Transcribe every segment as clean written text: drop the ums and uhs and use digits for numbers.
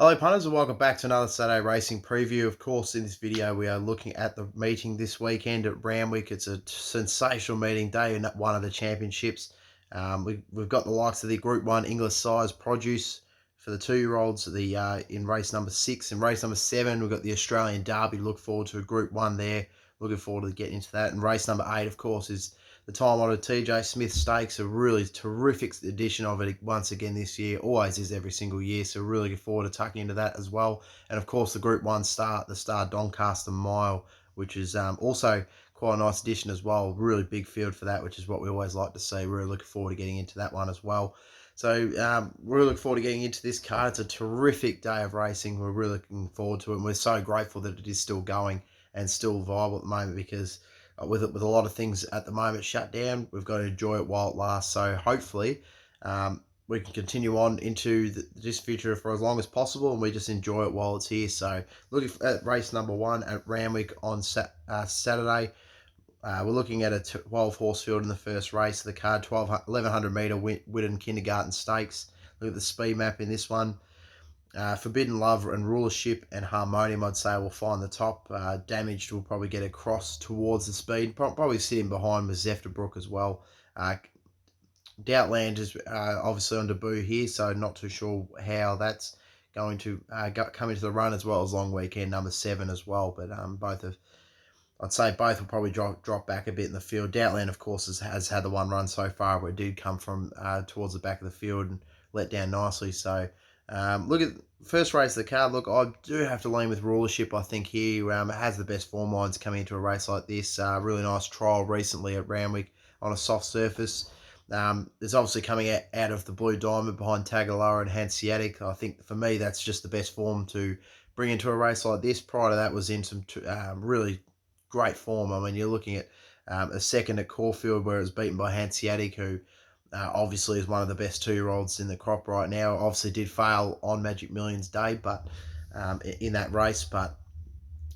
Hello punters and welcome back to another Saturday racing preview. Of course, in this video we are looking at the meeting this weekend at Randwick. It's a sensational meeting, day in one of the championships. We've got the likes of the Group 1 English size produce for the 2-year-olds in race number 6. In race number 7, we've got the Australian Derby. Look forward to a Group 1 there. Looking forward to getting into that. And race number 8, of course, is the time-honoured TJ Smith Stakes. A really terrific edition of it once again this year. Always is every single year, so really looking forward to tucking into that as well. And of course the Group 1 start, the Star Doncaster Mile, which is also quite a nice addition as well. Really big field for that, which is what we always like to see. Really looking forward to getting into that one as well. So really looking forward to getting into this card. It's a terrific day of racing. We're really looking forward to it, and we're so grateful that it is still going and still viable at the moment, because with a lot of things at the moment shut down, we've got to enjoy it while it lasts. So hopefully we can continue on into this future for as long as possible, and we just enjoy it while it's here. So looking at race number 1 at Randwick on Saturday. We're looking at a 12 horse field in the first race of the card, 1100 metre Whitton Kindergarten Stakes. Look at the speed map in this one. Forbidden Love and Rulership and Harmonium, I'd say, will find the top. Damaged will probably get across towards the speed, probably sitting behind with Zefterbrook as well. Doubtland is obviously on debut here, so not too sure how that's going to come into the run, as well as long weekend number 7 as well. But I'd say both will probably drop back a bit in the field. Doubtland, of course, has had the one run so far, but it did come from towards the back of the field and let down nicely. So look at first race of the card. Look, I do have to lean with Rulership, I think, here. It has the best form lines coming into a race like this. Really nice trial recently at Randwick on a soft surface. It's obviously coming out of the Blue Diamond behind Tagaloa and Hanseatic. I think for me that's just the best form to bring into a race like this. Prior to that was in some really great form. I mean, you're looking at a second at Caufield where it was beaten by Hanseatic, who obviously is one of the best 2-year-olds in the crop right now. Obviously did fail on Magic Millions Day, but in that race, but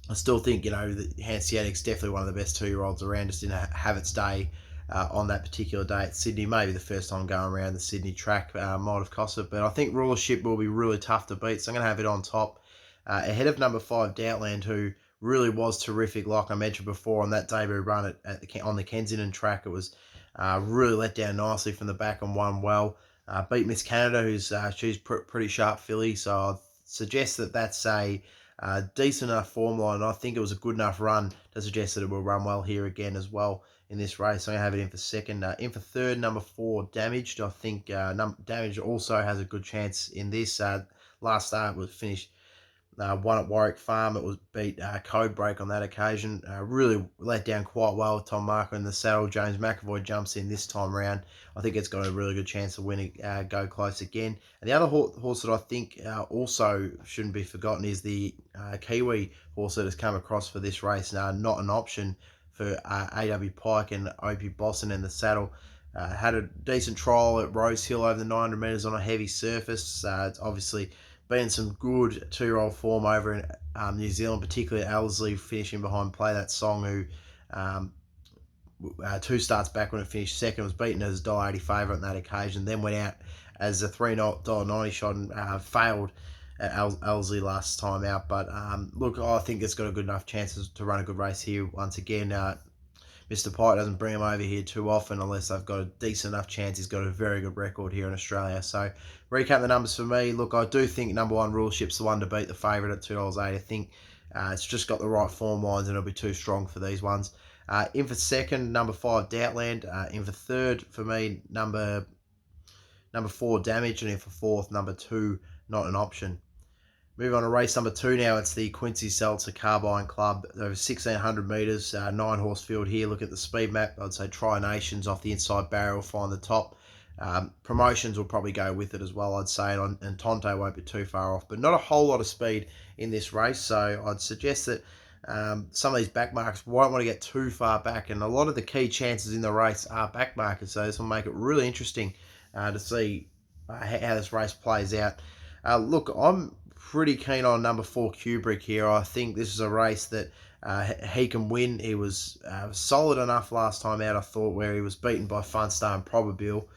I still think, Hanseatic's definitely one of the best 2-year-olds around. Just didn't have its day on that particular day at Sydney. Maybe the first time going around the Sydney track might have cost it, but I think Rulership will be really tough to beat, so I'm going to have it on top. Ahead of number 5, Doubtland, who really was terrific, like I mentioned before, on that debut run on the Kensington track. It was really let down nicely from the back and won well. Beat Miss Canada, she's pretty sharp filly, so I'd suggest that's a decent enough form line. I think it was a good enough run to suggest that it will run well here again as well in this race. So I'm going to have it in for second. In for third, number 4, Damaged. I think Damaged also has a good chance in this. Last start was finished one at Warwick Farm. It was beat Codebreak on that occasion. Really let down quite well with Tom Marker in the saddle. James McAvoy jumps in this time around. I think it's got a really good chance of winning, go close again. And the other horse that I think also shouldn't be forgotten is the Kiwi horse that has come across for this race. Not an option for AW Pike and Opie Boston in the saddle. Had a decent trial at Rose Hill over the 900 metres on a heavy surface. It's obviously been some good 2-year-old form over in New Zealand, particularly Ellerslie finishing behind Play That Song, who 2 starts back when it finished second, was beaten as a $1.80 favourite on that occasion, then went out as a $3.90 shot and failed at Ellerslie last time out. But look, I think it's got a good enough chances to run a good race here once again. Mr. Pike doesn't bring him over here too often unless they've got a decent enough chance. He's got a very good record here in Australia. So recap the numbers for me. Look, I do think number 1 Rulership's the one to beat the favourite at $2.80. I think it's just got the right form lines and it'll be too strong for these ones. In for second, number 5 Doubtland. In for third for me, number 4 Damage, and in for fourth, number 2 Not an Option. Moving on to race number 2 now. It's the Quincy Seltzer Carbine Club. Over 1,600 metres, 9-horse field here. Look at the speed map. I'd say Tri-Nations off the inside barrier will find the top. Promotions will probably go with it as well, I'd say, and Tonte won't be too far off. But not a whole lot of speed in this race, so I'd suggest that some of these back markers won't want to get too far back, and a lot of the key chances in the race are back markers, so this will make it really interesting to see how this race plays out. Look, I'm pretty keen on number 4 Kubrick here. I think this is a race that he can win. He was solid enough last time out, I thought, where he was beaten by Funstar and Probabile.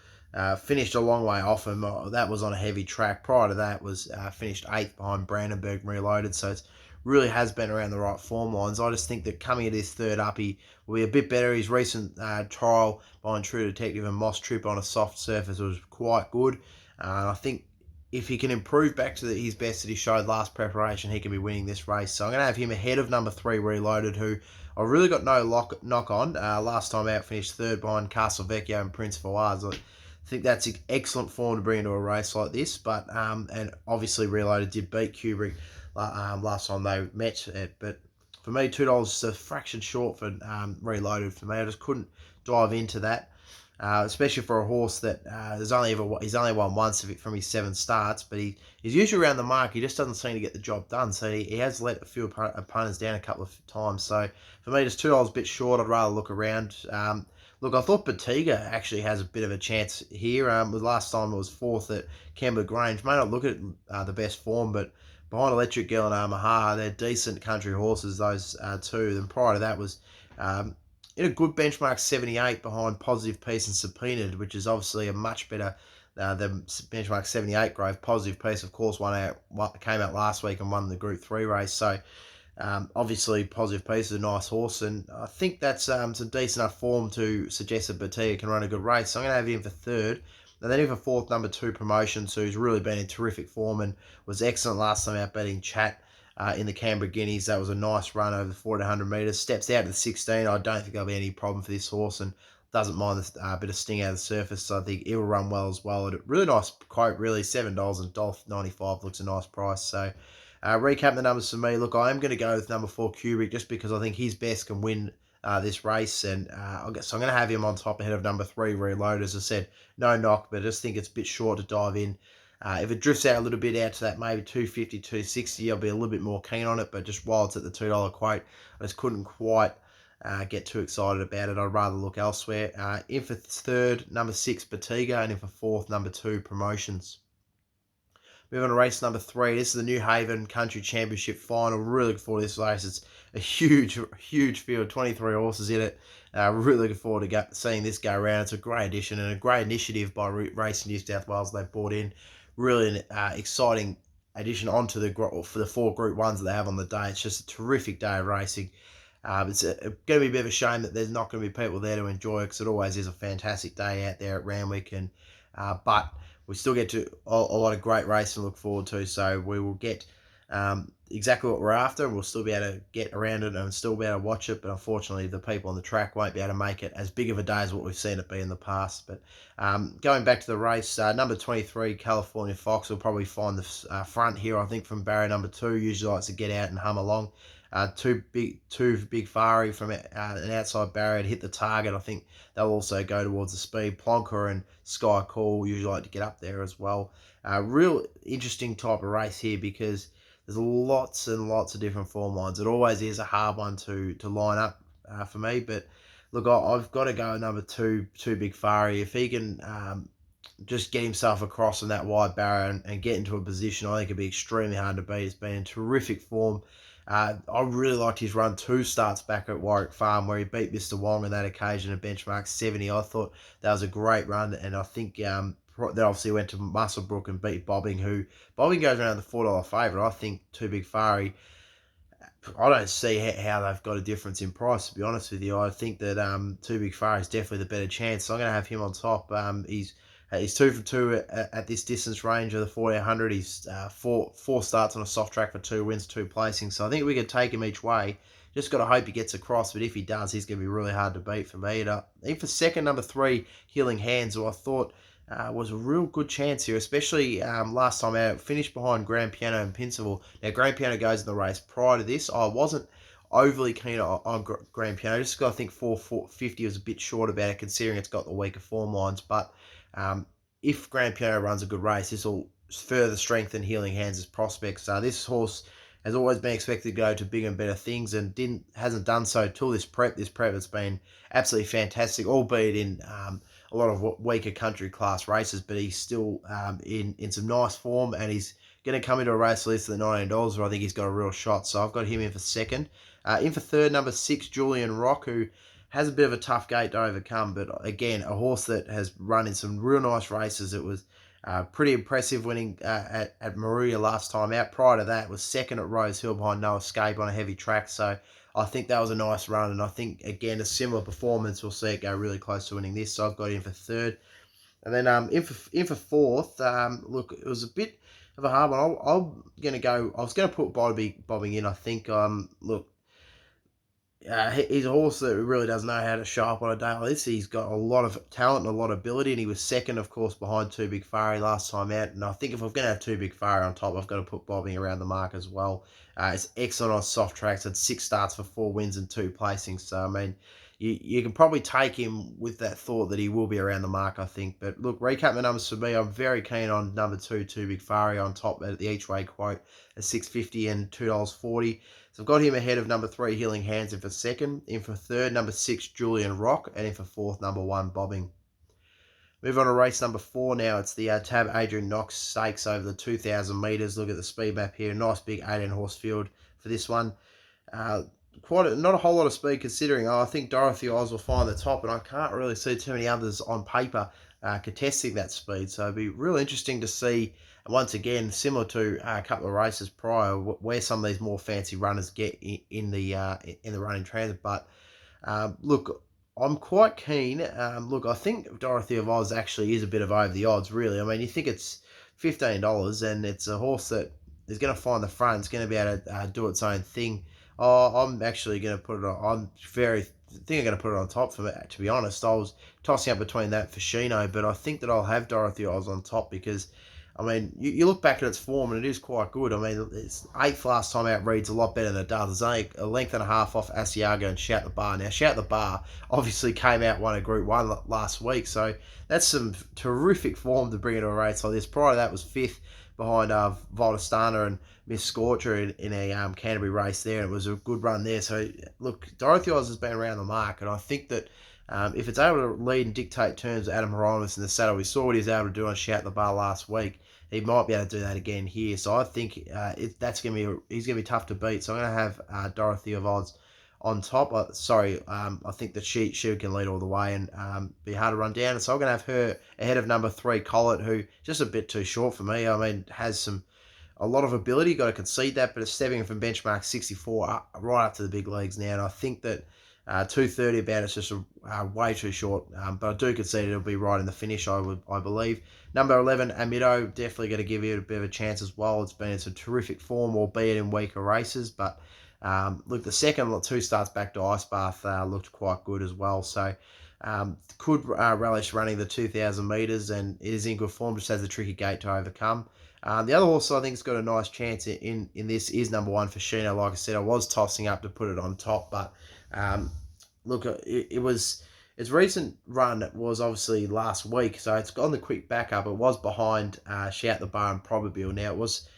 Finished a long way off him. That was on a heavy track. Prior to that was finished 8th behind Brandenburg Reloaded. So it really has been around the right form lines. I just think that coming into this third up, he will be a bit better. His recent trial behind True Detective and Moss Trip on a soft surface was quite good. I think if he can improve back to his best that he showed last preparation, he can be winning this race. So I'm going to have him ahead of number 3 Reloaded, who I really got no knock on. Last time out, finished third behind Castle Vecchio and Prince Fawaz. I think that's excellent form to bring into a race like this. But and obviously Reloaded did beat Kubrick last time they met it. But for me, $2 is a fraction short for Reloaded. For me, I just couldn't dive into that. Especially for a horse that he's only won once from his 7 starts, but he's usually around the mark. He just doesn't seem to get the job done. So he has let a few opponents down a couple of times. So for me, just $2 a bit short. I'd rather look around. Look, I thought Batiga actually has a bit of a chance here. The last time it was 4th at Kembla Grange. May not look at the best form, but behind Electric Girl and Omaha, they're decent country horses, those two. Then prior to that was in a good benchmark 78 behind Positive Peace and Subpoenaed, which is obviously a much better than benchmark 78 grade. Positive Peace, of course, came out last week and won the Group 3 race. So obviously, Positive Peace is a nice horse, and I think that's some decent enough form to suggest that Batia can run a good race. So I'm going to have him for 3rd. And then in for 4th, number 2 Promotions, who's really been in terrific form and was excellent last time out beating Chat in the Canberra Guineas. That was a nice run over the 400 metres. Steps out to the 16. I don't think there'll be any problem for this horse and doesn't mind a bit of sting out of the surface. So I think it will run well as well. A really nice quote, really. $7 and $1.95 looks a nice price. So recap the numbers for me. Look, I am going to go with number 4 Kubrick just because I think his best can win this race, and so I'm going to have him on top ahead of number 3 Reload. As I said, no knock, but I just think it's a bit short to dive in. If it drifts out a little bit out to that maybe 250, 260, I'll be a little bit more keen on it. But just while it's at the $2 quote, I just couldn't quite get too excited about it. I'd rather look elsewhere. In for 3rd, number 6 Batiga, and in for 4th, number 2 Promotions. Moving on to race number 3. This is the New Haven Country Championship final. Really looking forward to this race. It's a huge field, 23 horses in it. Really looking forward to seeing this go around. It's a great addition and a great initiative by Racing New South Wales. They've brought in really an exciting addition onto for the 4 Group 1s that they have on the day. It's just a terrific day of racing. It's going to be a bit of a shame that there's not going to be people there to enjoy it, because it always is a fantastic day out there at Randwick. But we still get to a lot of great racing to look forward to, so we will get exactly what we're after, and we'll still be able to get around it and still be able to watch it. But unfortunately, the people on the track won't be able to make it as big of a day as what we've seen it be in the past. But going back to the race, number 23 California Fox will probably find the front here, I think, from barrier number 2. Usually likes to get out and hum along. Two big Fari from an outside barrier to hit the target. I think they'll also go towards the speed. Plonker and Sky Call usually like to get up there as well. Real interesting type of race here, because there's lots and lots of different form lines. It always is a hard one to line up for me. But look, I've got to go number 2 big Fari. If he can just get himself across in that wide barrier and get into a position, I think it'd be extremely hard to beat. He's been in terrific form. I really liked his run 2 starts back at Warwick Farm, where he beat Mr. Wong on that occasion at benchmark 70. I thought that was a great run, and I think that obviously went to Musselbrook and beat Bobbing, who Bobbing goes around the $4 favourite. I think 2 big Fari, I don't see how they've got a difference in price, to be honest with you. I think that 2 big Fari is definitely the better chance, so I'm going to have him on top. He's 2 for 2 at this distance range of the 1400. He's four starts on a soft track for 2 wins, 2 placings. So I think we could take him each way. Just got to hope he gets across. But if he does, he's going to be really hard to beat for me. Even for 2nd, number 3, Healing Hands, who I thought was a real good chance here, especially last time out. Finished behind Grand Piano and Pinceville. Now, Grand Piano goes in the race. Prior to this, I wasn't overly keen on Grand Piano. Just I think 450 was a bit short about it, considering it's got the weaker form lines. But if Grand Piano runs a good race, this will further strengthen Healing Hands' prospects. This horse has always been expected to go to bigger and better things, and hasn't done so till this prep. This prep has been absolutely fantastic, albeit in a lot of weaker country class races, but he's still in some nice form, and he's going to come into a race list at the $19, where I think he's got a real shot. So I've got him in for 2nd. In for 3rd, number 6, Julian Rock, who has a bit of a tough gate to overcome. But again, a horse that has run in some real nice races. It was pretty impressive winning at Maruya last time out. Prior to that, was second at Rose Hill behind No Escape on a heavy track. So I think that was a nice run, and I think again a similar performance. We'll see it go really close to winning this. So I've got in for third, and then in for fourth. Look, it was a bit of a hard one. I'm gonna go. I was gonna put bobbing in. I think look, he's a horse that really does know how to show up on a day like this. He's got a lot of talent and a lot of ability, and he was second, of course, behind Too Big Fairy last time out. And I think if I'm going to have Too Big Fairy on top, I've got to put Bobbing around the mark as well. It's excellent on soft tracks. Had 6 starts for 4 wins and 2 placings. So, I mean, you can probably take him with that thought that he will be around the mark, I think. But look, recap the numbers for me. I'm very keen on number 2, Too Big Fairy on top at the each way quote at $6.50 and $2.40. So I've got him ahead of number 3, Healing Hands, in for second. In for third, number 6, Julian Rock. And in for fourth, number 1, Bobbing. Move on to race number 4 now. It's the Tab Adrian Knox Stakes over the 2,000 metres. Look at the speed map here. Nice big 18-horse field for this one. Not a whole lot of speed considering. I think Dorothy Oz will find the top, and I can't really see too many others on paper contesting that speed. So it'll be real interesting to see, once again, similar to a couple of races prior, where some of these more fancy runners get in the running transit. But look, I'm quite keen. Look, I think Dorothy of Oz actually is a bit of over the odds, really. I mean, you think it's $15, and it's a horse that is going to find the front. It's going to be able to do its own thing. Oh, I'm actually going to put it on. I think I'm going to put it on top for me, to be honest. I was tossing up between that for Shino, but I think that I'll have Dorothy Oz on top because, I mean, you look back at its form and it is quite good. I mean, it's 8th last time out reads a lot better than it does. It's only a length and a half off Asiago and Shout the Bar. Now, Shout the Bar obviously came out, won a Group 1 last week, so that's some terrific form to bring into a race like this. Prior to that was 5th behind Voltastana and Miss Scorcher in a Canterbury race there, and it was a good run there. So, look, Dorothy Oz has been around the mark, and I think that if it's able to lead and dictate terms of Adam Hieronymus in the saddle, we saw what he was able to do on Shout the Bar last week. He might be able to do that again here. So I think he's going to be tough to beat. So I'm going to have Dorothy of Oz on top. I think that she can lead all the way and be hard to run down. And so I'm going to have her ahead of number 3, Collett, who just a bit too short for me. I mean, has a lot of ability, got to concede that, but it's stepping from benchmark 64 right up to the big leagues now. And I think that 230 about it's just way too short, but I do concede it'll be right in the finish, I believe. Number 11, Amido, definitely going to give it a bit of a chance as well. It's been in some terrific form, albeit in weaker races, but look, the second 2 starts back to Ice Bath looked quite good as well, so could relish running the 2,000 metres, and it is in good form, just has a tricky gate to overcome. The other horse I think has got a nice chance in this is number 1 for Sheena. Like I said, I was tossing up to put it on top, but look, it was its recent run was obviously last week, so it's gone the quick backup. It was behind Shout the Bar and Probabeel. Now, it was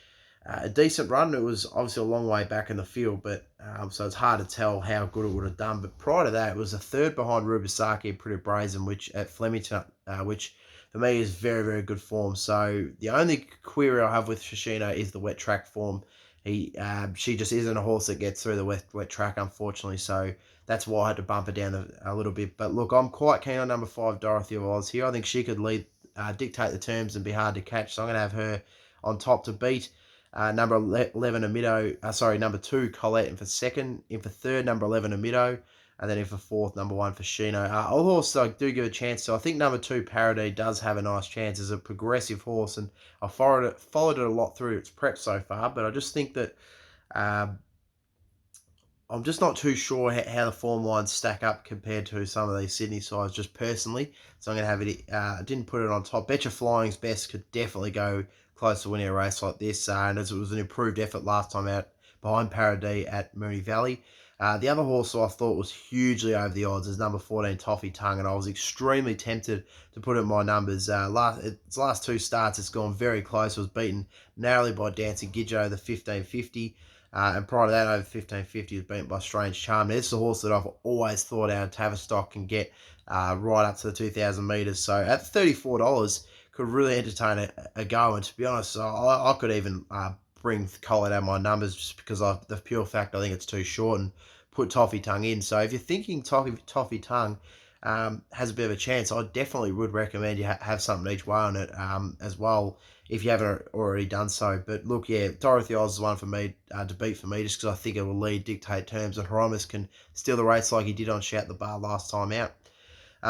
a decent run. It was obviously a long way back in the field, but so it's hard to tell how good it would have done. But prior to that, it was a third behind Rubisaki and Pretty Brazen, which at Flemington, which for me is very, very good form. So the only query I have with Shishino is the wet track form. She just isn't a horse that gets through the wet track, unfortunately. So that's why I had to bump her down a little bit. But look, I'm quite keen on number 5, Dorothy of Oz here. I think she could dictate the terms and be hard to catch. So I'm going to have her on top to beat. Number 11, Amido. Number 2, Collett, in for second. In for third, number 11, Amido. And then in for fourth, number 1 for Shino. All horses I do give a chance. So I think number 2, Paradis, does have a nice chance as a progressive horse. And I followed it a lot through its prep so far. But I just think that I'm just not too sure how the form lines stack up compared to some of these Sydney sides, just personally. So I'm going to have it. I didn't put it on top. Betcha Flying's Best could definitely go close to winning a race like this. And as it was an improved effort last time out behind Paradis at Moonee Valley. The other horse I thought was hugely over the odds is number 14, Toffee Tongue, and I was extremely tempted to put it in my numbers. Its last 2 starts, it's gone very close. It was beaten narrowly by Dancing Gidjo, the 1550. And prior to that, over 1550, was beaten by Strange Charm. Now, this is a horse that I've always thought our Tavistock can get right up to the 2,000 metres. So at $34, could really entertain a go. And to be honest, I could even bring Collett out of my numbers just because of the pure fact I think it's too short. And put Toffee Tongue in. So if you're thinking Toffee Tongue has a bit of a chance, I definitely would recommend you have something each way on it as well if you haven't already done so. But look, yeah, Dorothy Oz is one for me to beat for me, just because I think it will lead, dictate terms, and Hieronymus can steal the race like he did on Shout the Bar last time out.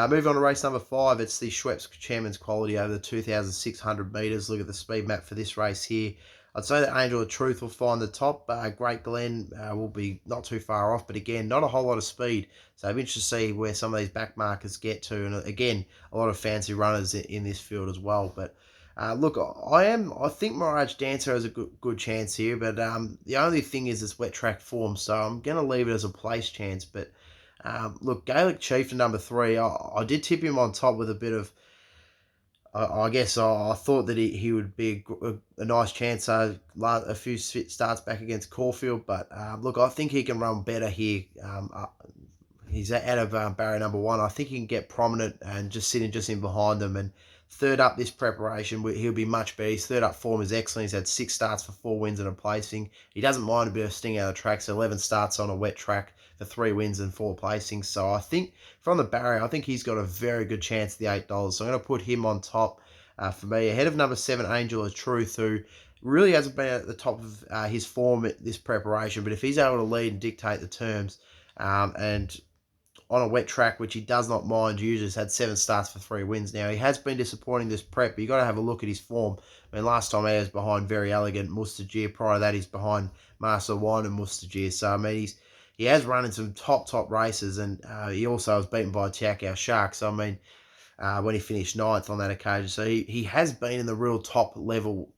Moving on to race number 5, it's the Schweppes Chairman's Quality over the 2,600 metres. Look at the speed map for this race here. I'd say that Angel of Truth will find the top. Great Glen will be not too far off, but again, not a whole lot of speed. So I'm interested to see where some of these back markers get to. And again, a lot of fancy runners in this field as well. But look, I think Mirage Dancer has a good chance here, but the only thing is it's wet track form, so I'm going to leave it as a place chance. But look, Gaelic Chief to number 3, I did tip him on top with a bit of, I guess I thought that he would be a nice chance a few starts back against Caufield, but look, I think he can run better here. He's out of barrier number 1. I think he can get prominent and just sitting just in behind them. And third up this preparation, he'll be much better. His third up form is excellent. He's had 6 starts for 4 wins and a placing. He doesn't mind a bit of sting out of the track, so 11 starts on a wet track for 3 wins and 4 placings. So I think from the barrier, I think he's got a very good chance at the $8. So I'm going to put him on top for me, ahead of number 7, Angel of Truth, who really hasn't been at the top of his form at this preparation. But if he's able to lead and dictate the terms, and on a wet track, which he does not mind usually, has had 7 starts for 3 wins now. He has been disappointing this prep, but you got to have a look at his form. I mean, last time he was behind Very Elegant, Mustajir. Prior to that, he's behind Master Wine and Mustajir. So, I mean, he has run in some top races, and he also was beaten by Tiakau Shark. So, I mean, when he finished 9th on that occasion. So, he has been in the real top level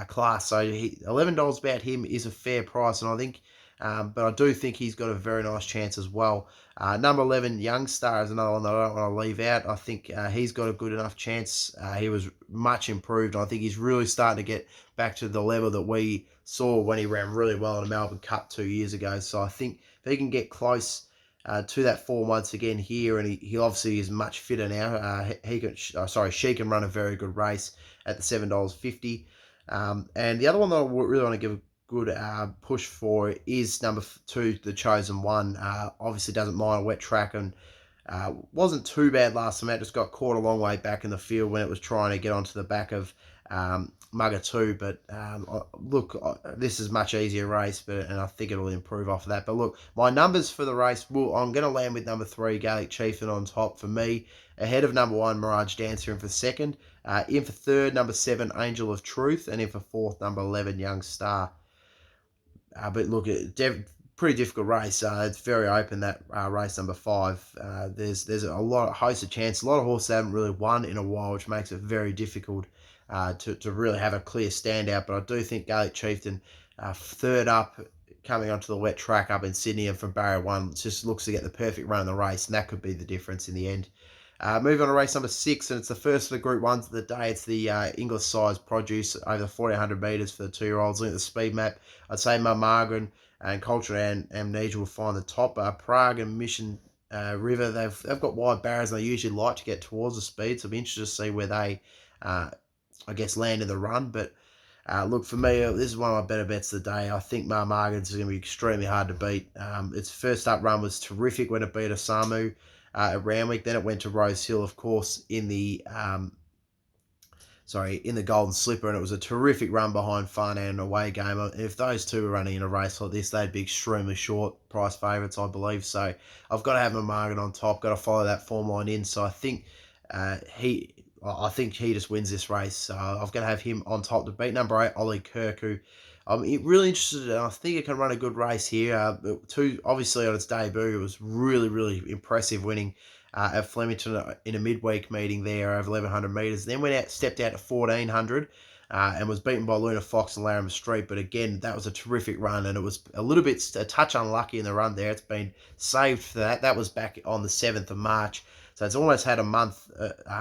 class. So, $11 about him is a fair price, and I think but I do think he's got a very nice chance as well. Number 11, Young Star, is another one that I don't want to leave out. I think he's got a good enough chance. He was much improved. I think he's really starting to get back to the level that we saw when he ran really well in the Melbourne Cup 2 years ago. So I think if he can get close to that form once again here, and he obviously is much fitter now. She can run a very good race at the $7.50. And the other one that I really want to give good push for is number 2, The Chosen One. Obviously doesn't mind a wet track, and wasn't too bad last time out. Just got caught a long way back in the field when it was trying to get onto the back of Mugger 2. But look, this is a much easier race, and I think it'll improve off of that. But look, my numbers for the race, I'm going to land with number 3, Gaelic Chieftain, on top for me, ahead of number 1, Mirage Dancer, in for second. In for third, number 7, Angel of Truth, and in for fourth, number 11, Young Star. But look, pretty difficult race. It's very open, that race number 5. There's a host of chance. A lot of horses haven't really won in a while, which makes it very difficult to really have a clear standout. But I do think Gaelic Chieftain, third up, coming onto the wet track up in Sydney and from barrier 1, just looks to get the perfect run in the race, and that could be the difference in the end. Moving on to race number 6, and it's the first of the Group 1s of the day. It's the English size produce over 1,400 metres for the 2-year-olds. Look at the speed map. I'd say Margaret and Culture and Amnesia will find the top. Prague and Mission River, they've got wide barriers, and they usually like to get towards the speed, so I'll be interested to see where they, land in the run. But look, for me, this is one of my better bets of the day. I think Margaret's is going to be extremely hard to beat. Its first up run was terrific when it beat Osamu at Randwick. Then it went to Rose Hill, of course, in the Golden Slipper, and it was a terrific run behind Fun and an away game. If those two were running in a race like this, they'd be extremely short price favourites, I believe. So I've got to have my Margaret on top, got to follow that form line in. So I think he just wins this race. So I've got to have him on top to beat number 8, Ollie Kirk, who I'm really interested in. I think it can run a good race here. Obviously on its debut, it was really, really impressive, winning at Flemington in a midweek meeting there over 1,100 metres. Then stepped out to 1,400 and was beaten by Luna Fox and Larimer Street. But again, that was a terrific run, and it was a touch unlucky in the run there. It's been saved for that. That was back on the 7th of March. So it's almost had a month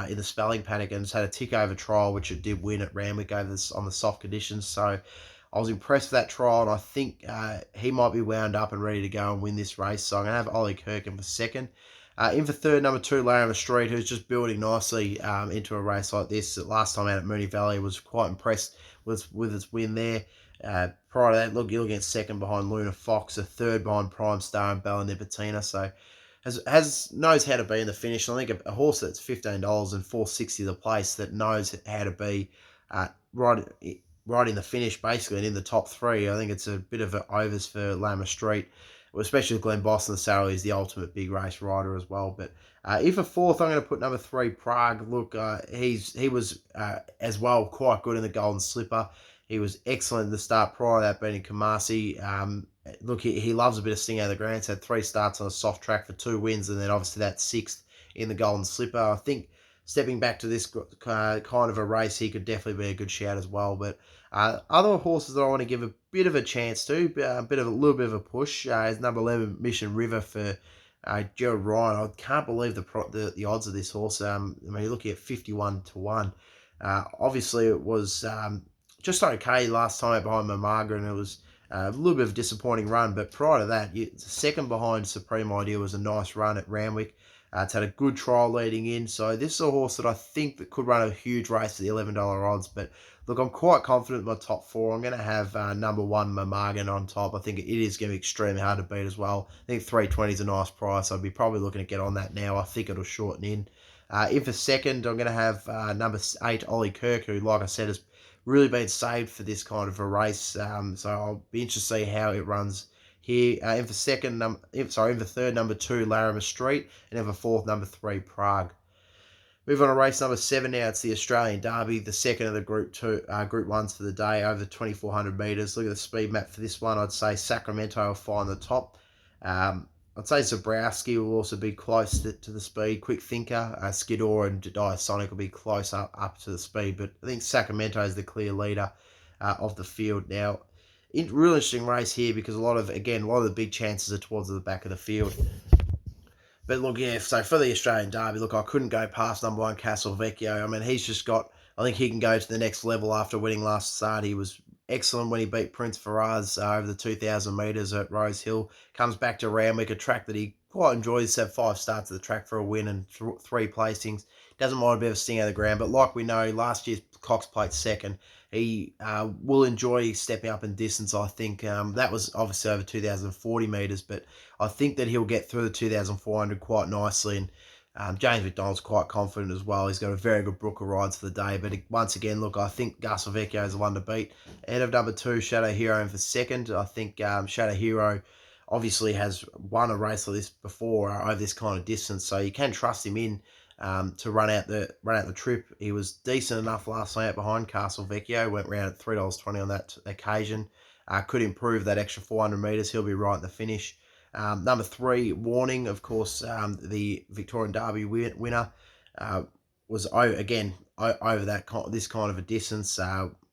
in the spelling panic, and it's had a tick-over trial, which it did win at Randwick on the soft conditions. So I was impressed with that trial, and I think he might be wound up and ready to go and win this race. So I'm going to have Ollie Kirk in for second. In for third, number 2, Larimer Street, who's just building nicely into a race like this. Last time out at Moonee Valley, was quite impressed with its win there. Prior to that, look, you're looking at second behind Luna Fox, a third behind Prime Star and Bella Nipotina. So has knows how to be in the finish. And I think a horse that's $15 and $4.60 the place that knows how to be right in the finish basically and in the top three. I think it's a bit of an overs for Lama Street, especially Glenn Boston. The Sally is the ultimate big race rider as well. But if a fourth, I'm going to put number 3 Prague. Look, he was as well quite good in the Golden Slipper. He was excellent in the start prior to that beating Kamasi. Look, he loves a bit of sting out of the ground. He's had 3 starts on a soft track for 2 wins, and then obviously that 6th in the Golden Slipper. I think stepping back to this kind of a race, he could definitely be a good shout as well. But other horses that I want to give a bit of a chance to, a little bit of a push, is number 11 Mission River for Gerald Ryan. I can't believe the odds of this horse. I mean, you're looking at 51 to 1. Obviously, it was just okay last time out behind Mamaga, and it was a little bit of a disappointing run. But prior to that, second behind Supreme Idea was a nice run at Randwick. It's had a good trial leading in. So this is a horse that I think that could run a huge race at the $11 odds. But look, I'm quite confident in my top 4. I'm going to have number 1 Mamagan on top. I think it is going to be extremely hard to beat as well. I think 320 is a nice price. I'd be probably looking to get on that now. I think it'll shorten in. In for second, I'm going to have number 8 Ollie Kirk, who, like I said, has really been saved for this kind of a race. So I'll be interested to see how it runs here. In for third, number 2 Larimer Street, and in for fourth, number 3 Prague. Move on to race number 7 now. It's the Australian Derby, the second of the Group 1s for the day, over the 2,400 metres. Look at the speed map for this one. I'd say Sacramento will find the top. I'd say Zabrowski will also be close to the speed. Quick Thinker, Skidor and Diasonic will be close up to the speed. But I think Sacramento is the clear leader of the field. Now, real interesting race here because a lot of the big chances are towards the back of the field. But look, yeah, so for the Australian Derby, look, I couldn't go past number 1 Castle Vecchio. I mean, he's just got, I think he can go to the next level after winning last start. He was excellent when he beat Prince Faraz over the 2,000 metres at Rose Hill. Comes back to Randwick, a track that he quite enjoys. He's had 5 starts at the track for a win and 3 placings. Doesn't mind a bit of a sting out of the ground, but like we know, last year's Cox Plate second. He will enjoy stepping up in distance, I think. That was obviously over 2,040 metres, but I think that he'll get through the 2,400 quite nicely. And James McDonald's quite confident as well. He's got a very good book of rides for the day. But once again, look, I think Castelvecchio is the one to beat. Ahead of number 2, Shadow Hero in for second. I think Shadow Hero obviously has won a race like this before over this kind of distance, so you can trust him in to run out the trip. He was decent enough last night behind Castle Vecchio. Went round at $3.20 on that occasion. Could improve that extra 400 metres. He'll be right in the finish. Number 3, Warning, of course, the Victorian Derby winner, was over this kind of a distance.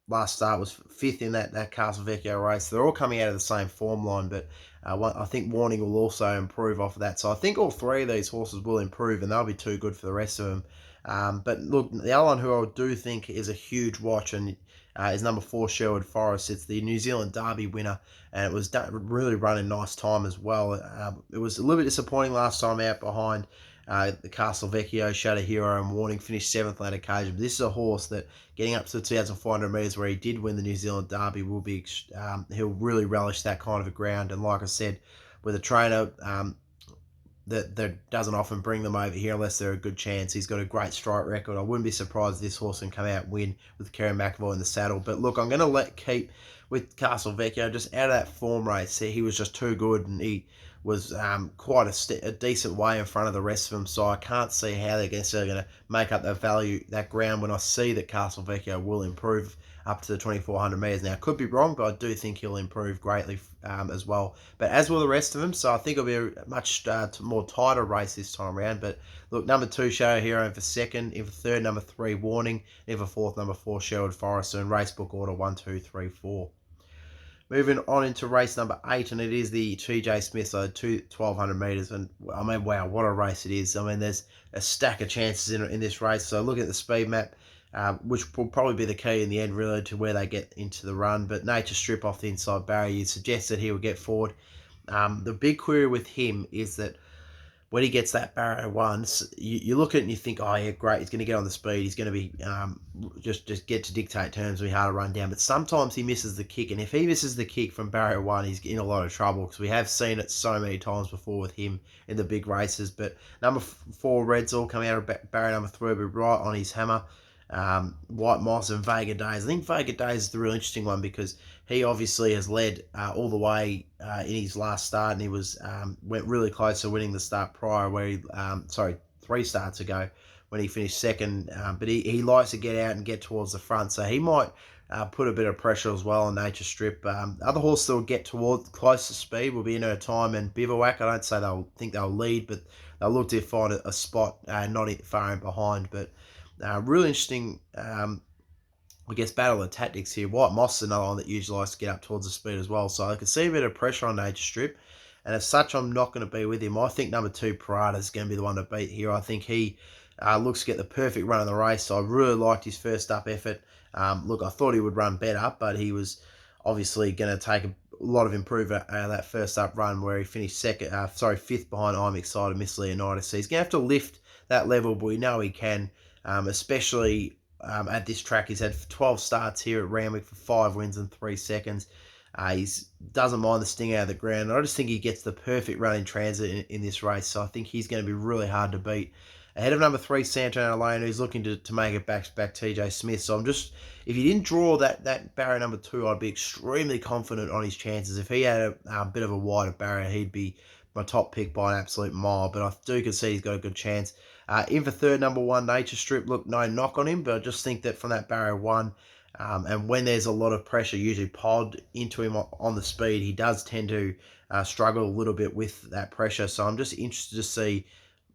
Last start was 5th in that Castle Vecchio race. They're all coming out of the same form line, but I think Warning will also improve off of that. So I think all 3 of these horses will improve, and they'll be too good for the rest of them. But look, the other one who I do think is a huge watch and is number 4, Sherwood Forest. It's the New Zealand Derby winner, and it was really running nice time as well. It was a little bit disappointing last time out behind the Castle Vecchio, Shadow Hero and Warning. Finished 7th on that occasion. But this is a horse that getting up to the 2,400 metres where he did win the New Zealand Derby will be, he'll really relish that kind of a ground. And like I said, with a trainer that doesn't often bring them over here unless they're a good chance. He's got a great strike record. I wouldn't be surprised if this horse can come out and win with Kerry McAvoy in the saddle. But look, I'm going to keep with Castle Vecchio just out of that form race. He was just too good, and he was quite a decent way in front of the rest of them. So I can't see how they're going to make up that ground when I see that Castle Vecchio will improve up to the 2,400 metres. Now, I could be wrong, but I do think he'll improve greatly as well. But as will the rest of them, so I think it'll be a much more tighter race this time around. But look, number 2, Shadow Hero in for second. In for third, number 3, Warning. In for fourth, number 4, Sherwood Forest. And race book order 1, 2, 3, 4. Moving on into race number 8, and it is the TJ Smith, so 1,200 metres. And I mean, wow, what a race it is. I mean, there's a stack of chances in this race. So look at the speed map, which will probably be the key in the end, really, to where they get into the run. But Nature Strip off the inside barrier, you suggest that he will get forward. The big query with him is that when he gets that barrier once, you look at it and you think, oh yeah, great, he's going to get on the speed, he's going to be just get to dictate terms, be hard to run down. But sometimes he misses the kick, and if he misses the kick from barrier one, he's in a lot of trouble, because we have seen it so many times before with him in the big races. But number 4, Redzall, coming out of barrier number 3, will be right on his hammer. White Moss and Vega Days. I think Vega Days is the real interesting one, because he obviously has led all the way in his last start, and he went really close to winning the start prior, where he 3 starts ago when he finished second. But he likes to get out and get towards the front, so he might put a bit of pressure as well on Nature Strip. Other horses that will get towards close to speed will be In Her Time and Bivouac. I don't say they'll lead, but they'll look to find a spot not far in behind. But really interesting, I guess, battle of tactics here. White Moss is another one that usually likes to get up towards the speed as well. So I can see a bit of pressure on Nature Strip. And as such, I'm not going to be with him. I think number 2, Parada, is going to be the one to beat here. I think he looks to get the perfect run of the race. So I really liked his first up effort. Look, I thought he would run better, but he was obviously going to take a lot of improvement out of that first up run, where he finished fifth behind I'm Excited, Miss Leonidas. So he's going to have to lift that level, but we know he can, especially at this track. He's had 12 starts here at Randwick for 5 wins and 3 seconds. He doesn't mind the sting out of the ground. I just think he gets the perfect run in transit in this race, so I think he's going to be really hard to beat. Ahead of number 3, Santana Lane, who's looking to make it back TJ Smith. So if he didn't draw that barrier number 2, I'd be extremely confident on his chances. If he had a bit of a wider barrier, he'd be my top pick by an absolute mile. But I do concede he's got a good chance. In for third, number 1, Nature Strip. Look, no knock on him, but I just think that from that barrier 1, and when there's a lot of pressure, usually pod into him on the speed, he does tend to struggle a little bit with that pressure. So I'm just interested to see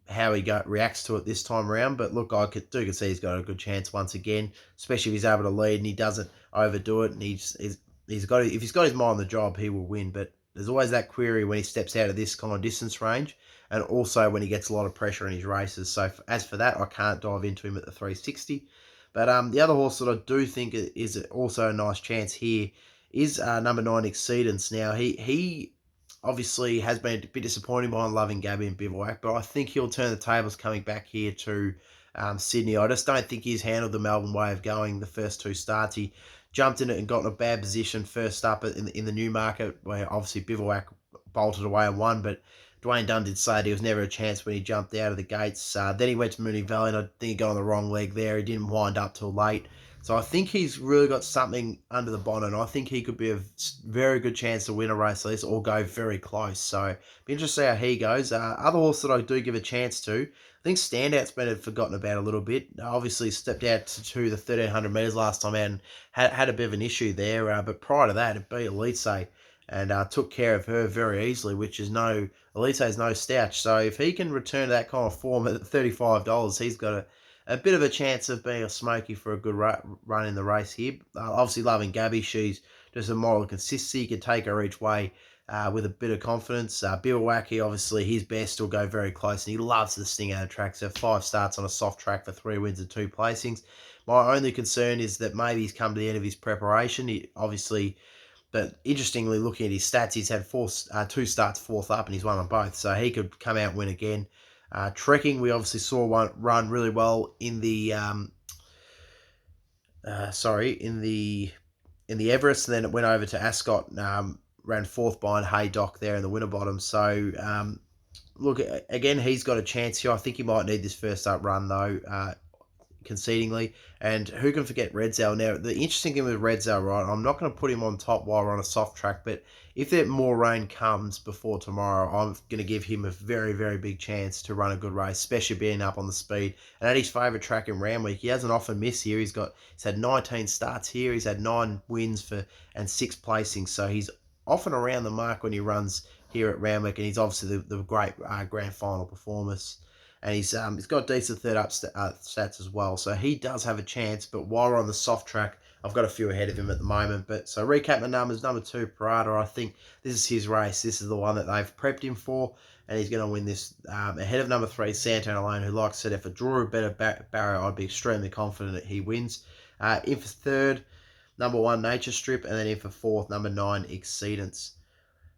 how he reacts to it this time around. But look, I can see he's got a good chance once again, especially if he's able to lead and he doesn't overdo it. And if he's got his mind on the job, he will win. But there's always that query when he steps out of this kind of distance range, and also when he gets a lot of pressure in his races. So as for that, I can't dive into him at the 360. But the other horse that I do think is also a nice chance here is number 9, Exceedance. Now, he obviously has been a bit disappointing behind Loving Gabby and Bivouac, but I think he'll turn the tables coming back here to Sydney. I just don't think he's handled the Melbourne way of going the first 2 starts. He jumped in it and got in a bad position first up in the Newmarket, where obviously Bivouac bolted away and won, but Dwayne Dunn did say that he was never a chance when he jumped out of the gates. Then he went to Moonee Valley, and I think he got on the wrong leg there. He didn't wind up till late. So I think he's really got something under the bonnet. I think he could be a very good chance to win a race like this or go very close. So be interested to see how he goes. Other horse that I do give a chance to, I think Standout's been forgotten about a little bit. Obviously stepped out to the 1,300 metres last time out and had a bit of an issue there. But prior to that, it beat Elite and took care of her very easily, which is Elite is no slouch. So if he can return to that kind of form at $35, he's got a bit of a chance of being a smoky for a good run in the race here. Obviously, Loving Gabby, she's just a moral consistency. You can take her each way with a bit of confidence. Bivouac, obviously, his best will go very close, and he loves the sting out of track. So 5 starts on a soft track for 3 wins and 2 placings. My only concern is that maybe he's come to the end of his preparation. But interestingly, looking at his stats, he's had 2 starts 4th up, and he's won on both. So he could come out and win again. Trekking, we obviously saw one run really well in the Everest, and then it went over to Ascot. Ran 4th behind Haydock there in the Winterbottom. So look, again, he's got a chance here. I think he might need this first up run though, concedingly. And who can forget Redzall? Now, the interesting thing with Redzall, right, I'm not going to put him on top while we're on a soft track, but if there more rain comes before tomorrow, I'm going to give him a very, very big chance to run a good race, especially being up on the speed. And at his favourite track in Randwick, he hasn't often missed here. He's had 19 starts here. He's had 9 wins and 6 placings. So he's often around the mark when he runs here at Randwick, and he's obviously the great grand final performance. And he's got decent third up stats as well. So he does have a chance, but while we're on the soft track, I've got a few ahead of him at the moment. But so recap my numbers. Number 2, Parada. I think this is his race. This is the one that they've prepped him for, and he's going to win this ahead of number 3, Santana Lane, who, like I said, if it drew a better barrier, I'd be extremely confident that he wins. In for third, number 1, Nature Strip, and then in for fourth, number 9, Exceedance.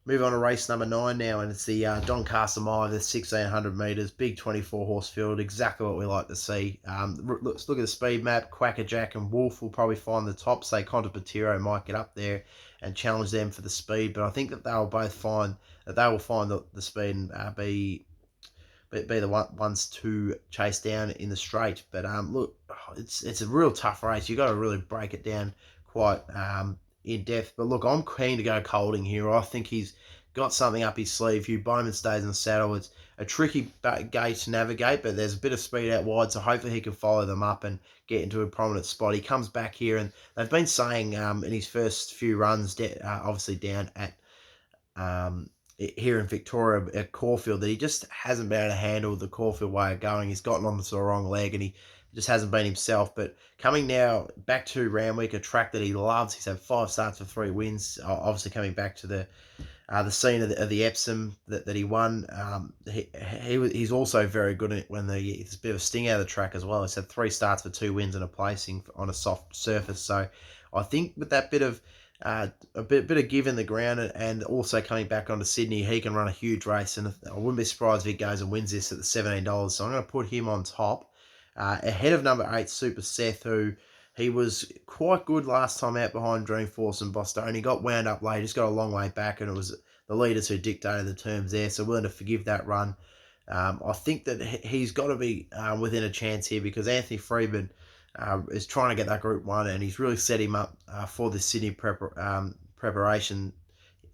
Move on to race number 9 now, and it's the Doncaster Mile, the 1600 metres, big 24 horse field, exactly what we like to see. Let's look at the speed map. Quackerjack and Wolf will probably find the top. Say Contapatiro might get up there and challenge them for the speed, but I think that they'll both find that they will find the speed and be the ones to chase down in the straight. But look, it's a real tough race. You've got to really break it down quite in depth. But look, I'm keen to go Colding here. I think he's got something up his sleeve. Hugh Bowman stays in the saddle. It's a tricky gate to navigate, but there's a bit of speed out wide, so hopefully he can follow them up and get into a prominent spot. He comes back here, and they've been saying in his first few runs, obviously down at here in Victoria at Caufield, that he just hasn't been able to handle the Caufield way of going. He's gotten onto the wrong leg and he just hasn't been himself. But coming now back to Randwick, a track that he loves, he's had 5 starts for 3 wins. Obviously coming back to the scene of the Epsom that he won. He's also very good at when there's a bit of a sting out of the track as well. He's had 3 starts for 2 wins and a placing on a soft surface. So I think with that bit of a bit of give in the ground, and also coming back onto Sydney, he can run a huge race, and I wouldn't be surprised if he goes and wins this at the $17. So I'm going to put him on top, ahead of number 8, Super Seth, who he was quite good last time out behind Dreamforce and Boston. He got wound up late, just got a long way back, and it was the leaders who dictated the terms there, so willing to forgive that run. I think that he's got to be within a chance here, because Anthony Freeman is trying to get that Group 1, and he's really set him up for the Sydney preparation.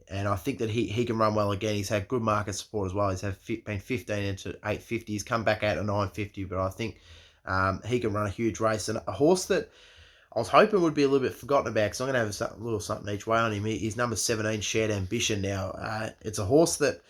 And I think that he can run well again. He's had good market support as well. He's been 15 into 850. He's come back out to 950, but I think he can run a huge race. And a horse that I was hoping would be a little bit forgotten about, because I'm going to have a little something each way on him. He's number 17, Shared Ambition now. It's a horse that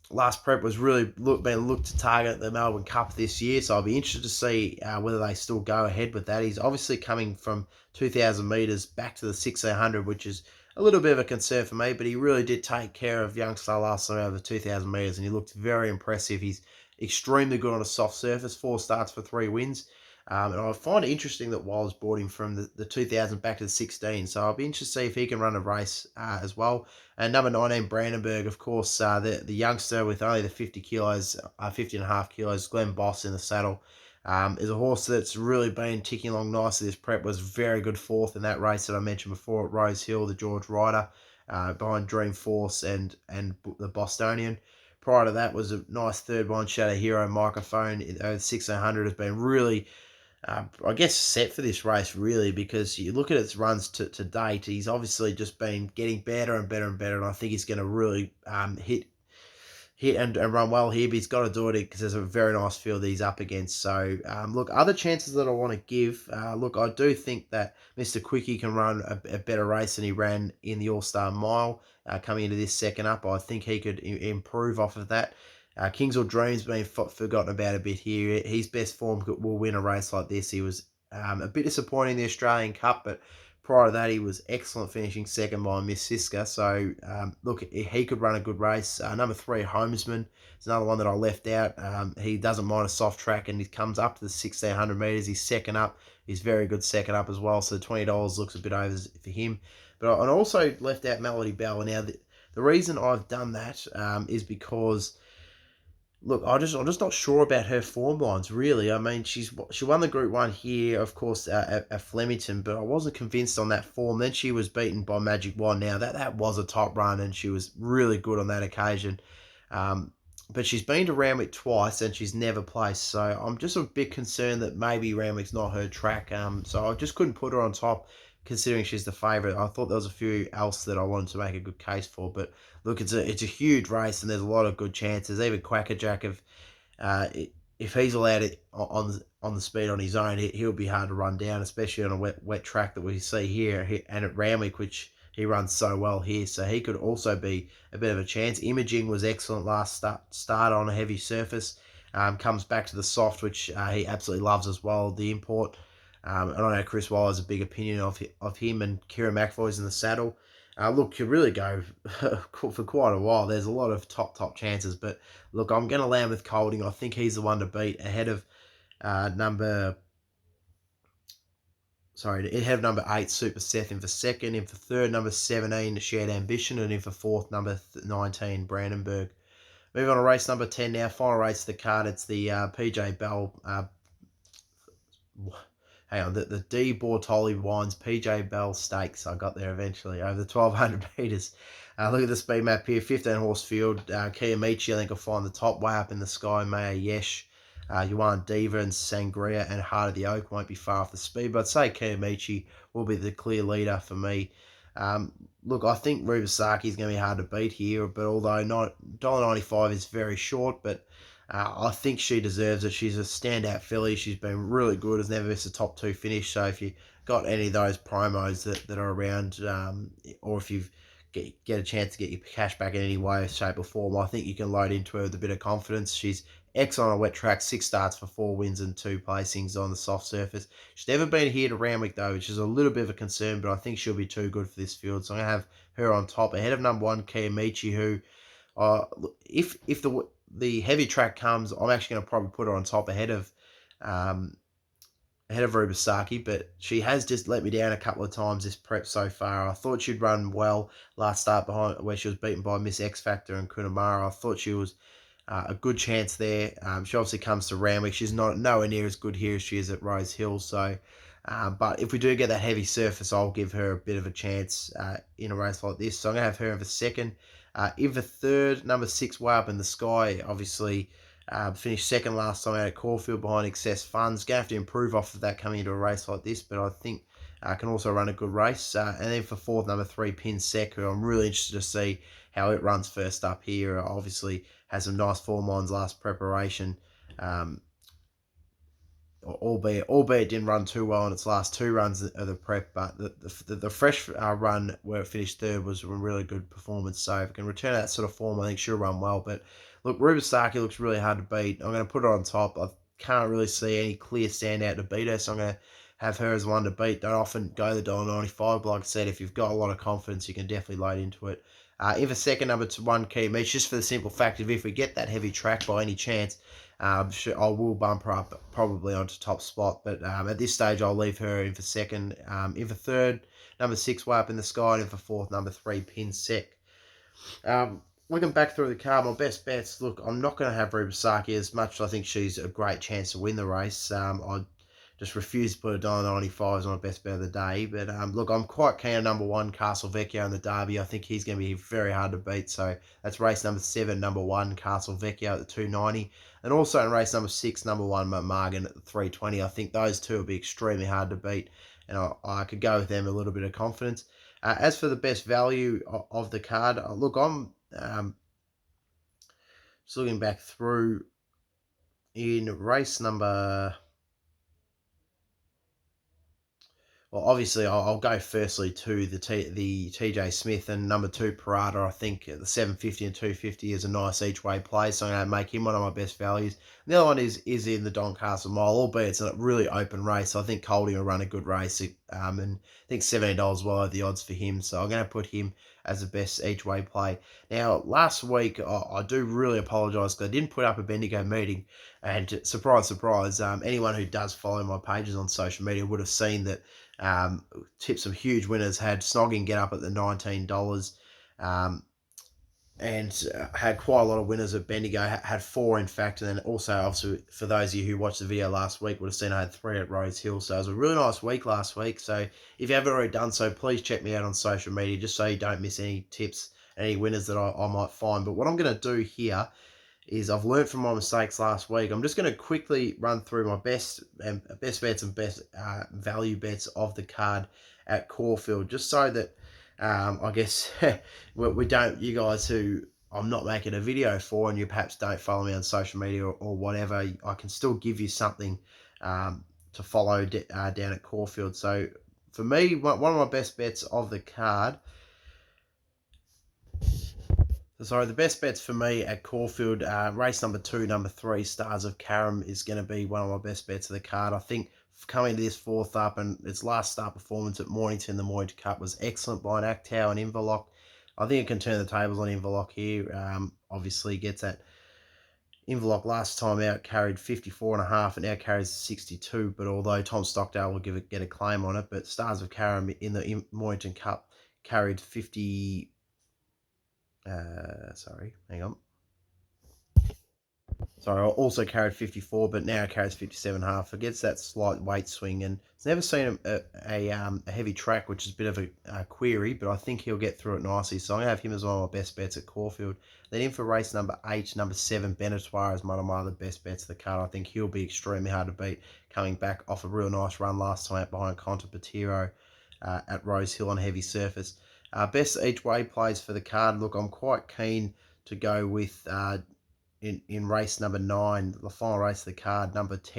last prep was really being looked to target the Melbourne Cup this year, so I'll be interested to see whether they still go ahead with that. He's obviously coming from 2,000 metres back to the 1,600, which is a little bit of a concern for me, but he really did take care of Youngstar last time over 2,000 metres, and he looked very impressive. He's extremely good on a soft surface, 4 starts for 3 wins. And I find it interesting that Wiles brought him from the 2000 back to the 16. So I'll be interested to see if he can run a race as well. And number 19, Brandenburg, of course, the youngster with only the 50 kilos, 50 and a half kilos, Glenn Boss in the saddle, is a horse that's really been ticking along nicely. This prep was very good 4th in that race that I mentioned before at Rose Hill, the George Ryder, behind Dreamforce and the Bostonian. Prior to that was a nice 3rd behind Shadow Hero. Microphone, 1600 has been really I guess set for this race, really, because you look at its runs to date, he's obviously just been getting better and better and better, and I think he's going to really hit and run well here, but he's got to do it because there's a very nice field that he's up against. So, look, other chances that I want to give, look, I do think that Mr. Quickie can run a better race than he ran in the All-Star Mile coming into this second up. I think he could improve off of that. Kingswood Dreams being forgotten about a bit here. His best form will win a race like this. He was a bit disappointing in the Australian Cup, but prior to that, he was excellent, finishing 2nd behind Miss Siska. So, look, he could run a good race. Number 3, Homesman, is another one that I left out. He doesn't mind a soft track, and he comes up to the 1,600 metres. He's second up. He's very good second up as well, so $20 looks a bit over for him. But I also left out Melody Bell. Now, the reason I've done that is because, look, I'm just not sure about her form lines, really. I mean, she won the Group 1 here, of course, at Flemington, but I wasn't convinced on that form. Then she was beaten by Magic Wand. Now, that was a top run, and she was really good on that occasion. But she's been to Randwick twice, and she's never placed. So I'm just a bit concerned that maybe Randwick's not her track. So I just couldn't put her on top, considering she's the favourite. I thought there was a few else that I wanted to make a good case for, but look, it's a huge race, and there's a lot of good chances. Even Quackerjack, if he's allowed it on the speed on his own, he'll be hard to run down, especially on a wet track that we see here and at Randwick, which he runs so well here. So he could also be a bit of a chance. Imaging was excellent last start on a heavy surface. Comes back to the soft, which he absolutely loves as well. The import. I know Chris Waller has a big opinion of him, and Kieran McFoy's in the saddle. Look, could really go for quite a while. There's a lot of top chances, but look, I'm going to land with Colding. I think he's the one to beat ahead of number sorry, it had number 8, Super Seth, in for second. In for third, number 17, Shared Ambition. And in for fourth, number 19, Brandenburg. Moving on to race number 10 now. Final race of the card. It's the PJ Bell. Hang on. The D. Bortoli Wines PJ Bell Stakes. I got there eventually. Over the 1,200 metres. Look at the speed map here. 15 horse field. Kiyomichi, I think, will find the top. Way up in the sky. Maya Yesh. Yuan Diva and Sangria and Heart of the Oak won't be far off the speed, but I'd say Kiyomichi will be the clear leader for me. Look, I think Rubasaki is going to be hard to beat here, but although $1.95 is very short, but I think she deserves it. She's a standout filly. She's been really good. Has never missed a top 2 finish. So if you got any of those promos that are around, or if you've get a chance to get your cash back in any way, shape or form, I think you can load into her with a bit of confidence. She's excellent on a wet track, 6 starts for 4 wins and 2 placings on the soft surface. She's never been here to Randwick though, which is a little bit of a concern, but I think she'll be too good for this field. So I'm going to have her on top ahead of number 1, Kiyomichi, who if the heavy track comes, I'm actually going to probably put her on top ahead of Rubasaki, but she has just let me down a couple of times this prep so far. I thought she'd run well last start behind where she was beaten by Miss X Factor and Kunamara. I thought she was a good chance there. She obviously comes to Randwick. She's not nowhere near as good here as she is at Rose Hill. So, but if we do get that heavy surface, I'll give her a bit of a chance in a race like this. So I'm going to have her in for second. In for third, number 6, Way Up in the Sky. Obviously, finished second last time out at Caufield behind Excess Funds. Going to have to improve off of that coming into a race like this, but I think can also run a good race. And then for fourth, number 3, Pin Sec, who I'm really interested to see how it runs first up here. Obviously has some nice form lines last preparation, albeit didn't run too well in its last 2 runs of the prep, but the fresh run where it finished third was a really good performance. So if it can return that sort of form, I think she'll run well. But look, Rubasaki looks really hard to beat. I'm going to put her on top. I can't really see any clear standout to beat her, so I'm going to have her as one to beat. Don't often go the $1.95, but like I said, if you've got a lot of confidence, you can definitely load into it. In the second, number 1, Kiyomichi, just for the simple fact of if we get that heavy track by any chance, I will bump her up probably onto top spot, but at this stage I'll leave her in for second. In for third, number 6, Way Up in the Sky, and in for fourth, number 3, Pin Sec. Looking back through the card, my best bets, look, I'm not going to have Rubasaki as much as I think she's a great chance to win the race. I just refuse to put $1.95 on a best bet of the day. But look, I'm quite keen on number 1, Castle Vecchio in the Derby. I think he's going to be very hard to beat. So that's race number 7, number 1, Castle Vecchio at the 290. And also in race number 6, number 1, Margan at the 320. I think those two will be extremely hard to beat. And I could go with them a little bit of confidence. As for the best value of the card, look, I'm just looking back through in race number... Well, obviously, I'll go firstly to the TJ Smith and number 2, Parada. I think the 750 and 250 is a nice each way play, so I'm going to make him one of my best values. And the other one is in the Doncaster Mile, albeit it's a really open race. I think Coldy will run a good race, and I think $70 well over the odds for him, so I'm going to put him as the best each way play. Now, last week, I do really apologise because I didn't put up a Bendigo meeting, and surprise, surprise, anyone who does follow my pages on social media would have seen that tipped some huge winners, had Snogging get up at the $19, and had quite a lot of winners at Bendigo, had 4 in fact, and then also obviously for those of you who watched the video last week would have seen I had 3 at Rose Hill, so it was a really nice week last week. So if you haven't already done so, please check me out on social media just so you don't miss any tips, any winners that I might find. But what I'm going to do here is I've learned from my mistakes last week. I'm just going to quickly run through my best bets and best value bets of the card at Caufield, just so that I guess we don't, you guys who I'm not making a video for and you perhaps don't follow me on social media or whatever, I can still give you something to follow down at Caufield. So for me, one of my best bets of the card, sorry, the best bets for me at Caufield, race number 2, number 3, Stars of Karam is going to be one of my best bets of the card. I think coming to this fourth up and its last start performance at Mornington, the Mornington Cup, was excellent by an Actow and Inverloch. I think it can turn the tables on Inverloch here. Obviously gets that Inverloch last time out carried 54.5 and now carries 62. But although Tom Stockdale will get a claim on it, but Stars of Carrum in the Mornington Cup carried 50. Sorry, hang on. Sorry, also carried 54, but now carries 57.5. Forgets that slight weight swing, and it's never seen a heavy track, which is a bit of a query, but I think he'll get through it nicely. So I'm going to have him as one of my best bets at Caufield. Then in for race number 8, number 7, Benetoir is one of my other best bets of the card. I think he'll be extremely hard to beat, coming back off a real nice run last time out behind Conta Patiro at Rose Hill on heavy surface. Best each way plays for the card. Look, I'm quite keen to go with in race number 9, the final race of the card, number 10.